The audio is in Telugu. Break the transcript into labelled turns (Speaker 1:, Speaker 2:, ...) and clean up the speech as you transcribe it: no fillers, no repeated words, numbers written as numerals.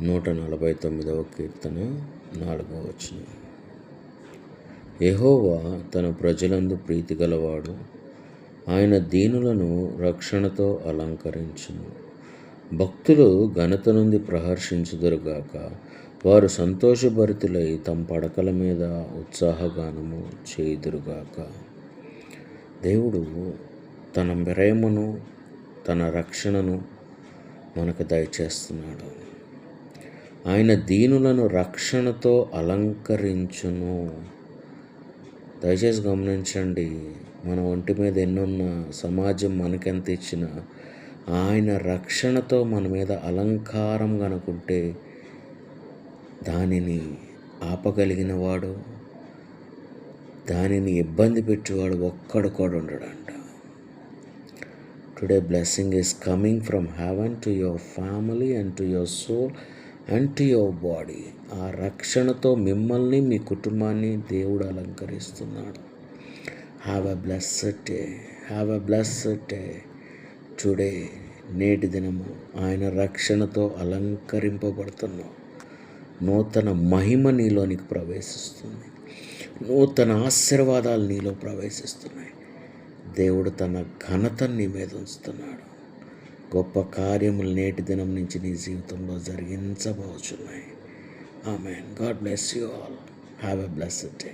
Speaker 1: 149వ కీర్తన 4వ వచనం. యెహోవా తన ప్రజలందు ప్రీతి గలవాడు, ఆయన దీనులను రక్షణతో అలంకరించును. భక్తులు ఘనత నుండి ప్రహర్షించుదురుగాక, వారు సంతోషభరితులై తమ పడకల మీద ఉత్సాహగానము చేయుదురుగాక. దేవుడు తన ప్రేమను, తన రక్షణను మనకు దయచేస్తున్నాడు. ఆయన దీనులను రక్షణతో అలంకరించును. దయచేసి గమనించండి, మన ఒంటి మీద ఎన్నున్నా, సమాజం మనకెంత ఇచ్చినా, ఆయన రక్షణతో మన మీద అలంకారం కనుకుంటే దానిని ఆపగలిగిన వాడు, దానిని ఇబ్బంది పెట్టేవాడు ఒక్కడు కూడా ఉండడంట. Today blessing is coming from heaven to your family and to your soul and to your body. ఆ రక్షణతో మిమ్మల్ని, మీ కుటుంబాన్ని దేవుడు అలంకరిస్తున్నాడు. Have a blessed day, have a blessed day today. నేటి దినము ఆయన రక్షణతో అలంకరింపబడుతున్నావు. నూతన మహిమ నీలోనికి ప్రవేశిస్తుంది. నూతన ఆశీర్వాదాలు నీలో ప్రవేశిస్తున్నాయి. దేవుడు తన ఘనతను నీ మీద ఉంచుతున్నాడు. గొప్ప కార్యములు నేటి దినం నుంచి నీ జీవితంలో జరిగించబోచున్నాయి. Amen. God bless you all. Have a blessed day.